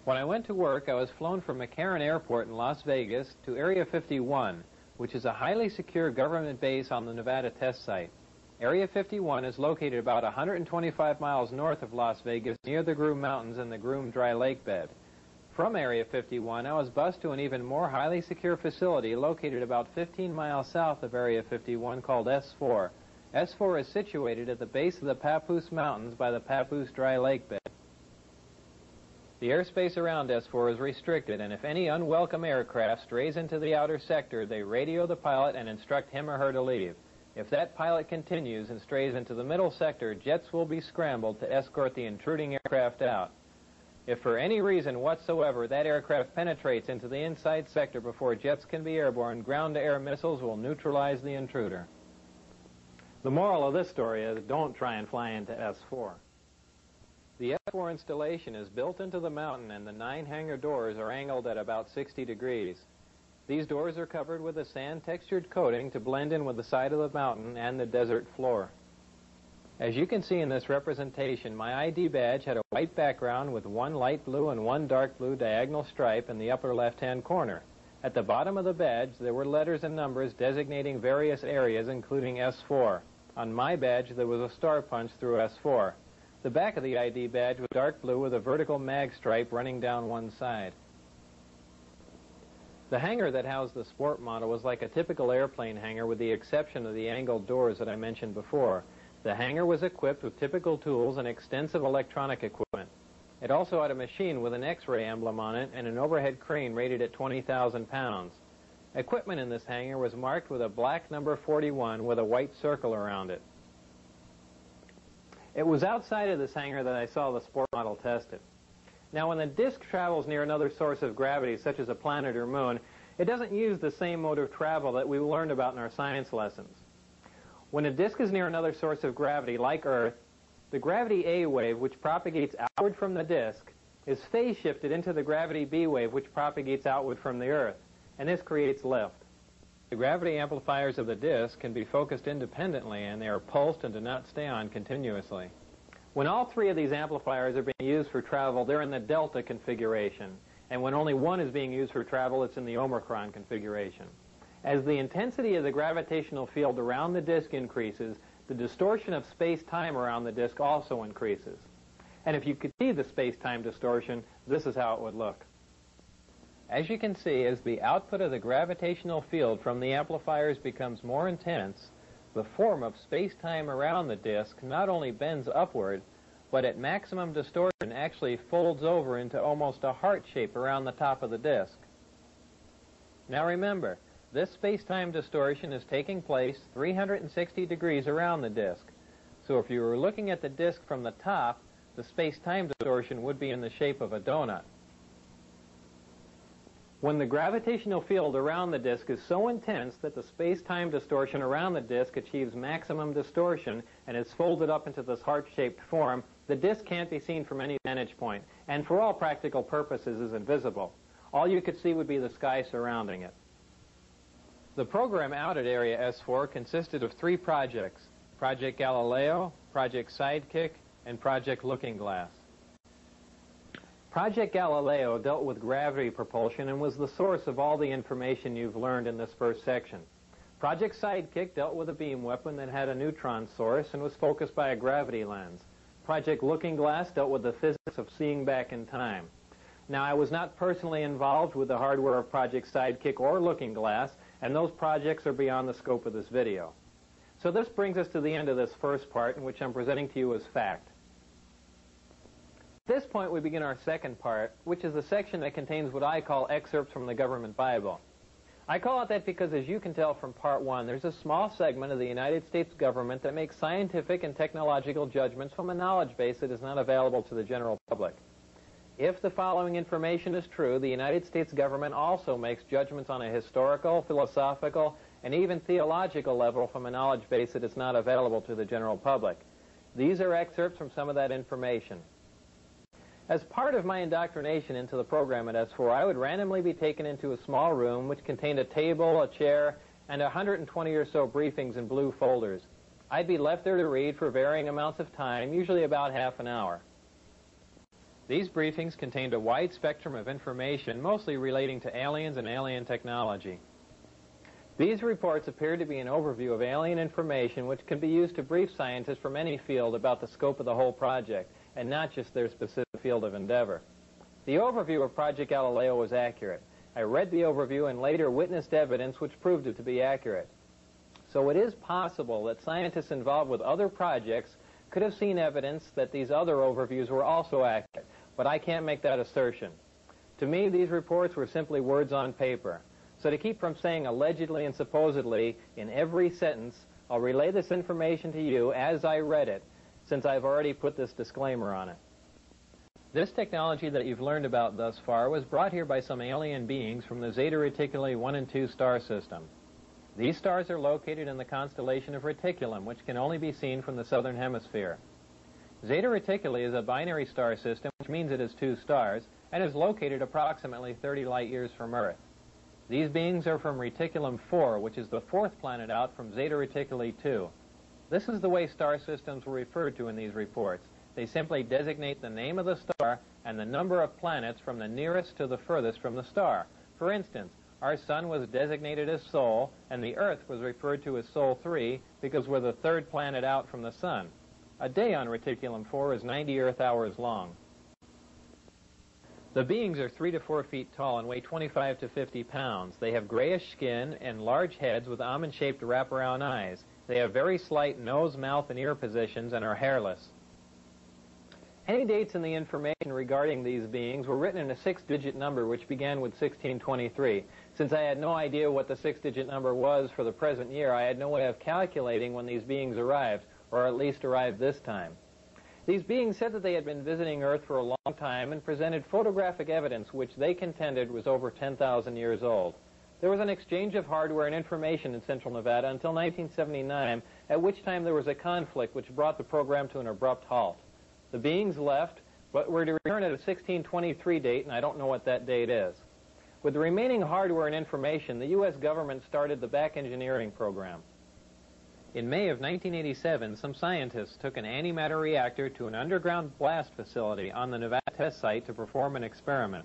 When I went to work, I was flown from McCarran Airport in Las Vegas to Area 51, which is a highly secure government base on the Nevada test site. Area 51 is located about 125 miles north of Las Vegas, near the Groom Mountains and the Groom Dry Lake bed. From Area 51, I was bused to an even more highly secure facility located about 15 miles south of Area 51 called S4. S4 is situated at the base of the Papoose Mountains by the Papoose Dry Lake bed. The airspace around S4 is restricted, and if any unwelcome aircraft strays into the outer sector, they radio the pilot and instruct him or her to leave. If that pilot continues and strays into the middle sector, jets will be scrambled to escort the intruding aircraft out. If for any reason whatsoever that aircraft penetrates into the inside sector before jets can be airborne, ground-to-air missiles will neutralize the intruder. The moral of this story is don't try and fly into S4. The S4 installation is built into the mountain, and the 9 hangar doors are angled at about 60 degrees. These doors are covered with a sand-textured coating to blend in with the side of the mountain and the desert floor. As you can see in this representation, my ID badge had a white background with 1 light blue and 1 dark blue diagonal stripe in the upper left-hand corner. At the bottom of the badge, there were letters and numbers designating various areas, including S4. On my badge, there was a star punch through S4. The back of the ID badge was dark blue with a vertical mag stripe running down one side. The hangar that housed the sport model was like a typical airplane hangar with the exception of the angled doors that I mentioned before. The hangar was equipped with typical tools and extensive electronic equipment. It also had a machine with an X-ray emblem on it and an overhead crane rated at 20,000 pounds. Equipment in this hangar was marked with a black number 41 with a white circle around it. It was outside of this hangar that I saw the sport model tested. Now, when the disk travels near another source of gravity, such as a planet or moon, it doesn't use the same mode of travel that we learned about in our science lessons. When a disk is near another source of gravity, like Earth, the gravity A wave, which propagates outward from the disk, is phase shifted into the gravity B wave, which propagates outward from the Earth, and this creates lift. The gravity amplifiers of the disk can be focused independently, and they are pulsed and do not stay on continuously. When all 3 of these amplifiers are being used for travel, they're in the delta configuration, and when only one is being used for travel, it's in the omicron configuration. As the intensity of the gravitational field around the disk increases, the distortion of space-time around the disk also increases. And if you could see the space-time distortion, this is how it would look. As you can see, as the output of the gravitational field from the amplifiers becomes more intense, the form of space-time around the disk not only bends upward, but at maximum distortion actually folds over into almost a heart shape around the top of the disk. Now remember, this space-time distortion is taking place 360 degrees around the disk. So if you were looking at the disk from the top, the space-time distortion would be in the shape of a donut. When the gravitational field around the disk is so intense that the space-time distortion around the disk achieves maximum distortion and is folded up into this heart-shaped form, the disk can't be seen from any vantage point, and for all practical purposes is invisible. All you could see would be the sky surrounding it. The program out at Area S4 consisted of 3 projects: Project Galileo, Project Sidekick, and Project Looking Glass. Project Galileo dealt with gravity propulsion and was the source of all the information you've learned in this first section. Project Sidekick dealt with a beam weapon that had a neutron source and was focused by a gravity lens. Project Looking Glass dealt with the physics of seeing back in time. Now, I was not personally involved with the hardware of Project Sidekick or Looking Glass, and those projects are beyond the scope of this video. So this brings us to the end of this first part, in which I'm presenting to you as fact. At this point, we begin our second part, which is the section that contains what I call excerpts from the government Bible. I call it that because, as you can tell from part 1, there's a small segment of the United States government that makes scientific and technological judgments from a knowledge base that is not available to the general public. If the following information is true, the United States government also makes judgments on a historical, philosophical, and even theological level from a knowledge base that is not available to the general public. These are excerpts from some of that information. As part of my indoctrination into the program at S4, I would randomly be taken into a small room which contained a table, a chair, and 120 or so briefings in blue folders. I'd be left there to read for varying amounts of time, usually about half an hour. These briefings contained a wide spectrum of information, mostly relating to aliens and alien technology. These reports appeared to be an overview of alien information which can be used to brief scientists from any field about the scope of the whole project, and not just their specific field of endeavor. The overview of Project Galileo was accurate. I read the overview and later witnessed evidence which proved it to be accurate. So it is possible that scientists involved with other projects could have seen evidence that these other overviews were also accurate, but I can't make that assertion. To me, these reports were simply words on paper. So to keep from saying allegedly and supposedly in every sentence, I'll relay this information to you as I read it, since I've already put this disclaimer on it. This technology that you've learned about thus far was brought here by some alien beings from the Zeta Reticuli 1 and 2 star system. These stars are located in the constellation of Reticulum, which can only be seen from the southern hemisphere. Zeta Reticuli is a binary star system, which means it has 2 stars, and is located approximately 30 light years from Earth. These beings are from Reticulum 4, which is the 4th planet out from Zeta Reticuli 2. This is the way star systems were referred to in these reports. They simply designate the name of the star and the number of planets from the nearest to the furthest from the star. For instance, our Sun was designated as Sol, and the Earth was referred to as Sol 3 because we're the 3rd planet out from the Sun. A day on Reticulum 4 is 90 Earth hours long. The beings are 3 to 4 feet tall and weigh 25 to 50 pounds. They have grayish skin and large heads with almond-shaped wraparound eyes. They have very slight nose, mouth, and ear positions and are hairless. Any dates in the information regarding these beings were written in a 6-digit number which began with 1623. Since I had no idea what the 6-digit number was for the present year, I had no way of calculating when these beings arrived, or at least arrived this time. These beings said that they had been visiting Earth for a long time and presented photographic evidence which they contended was over 10,000 years old. There was an exchange of hardware and information in central Nevada until 1979, at which time there was a conflict which brought the program to an abrupt halt. The beings left, but were to return at a 1623 date, and I don't know what that date is. With the remaining hardware and information, the U.S. government started the back engineering program. In May of 1987, some scientists took an antimatter reactor to an underground blast facility on the Nevada test site to perform an experiment.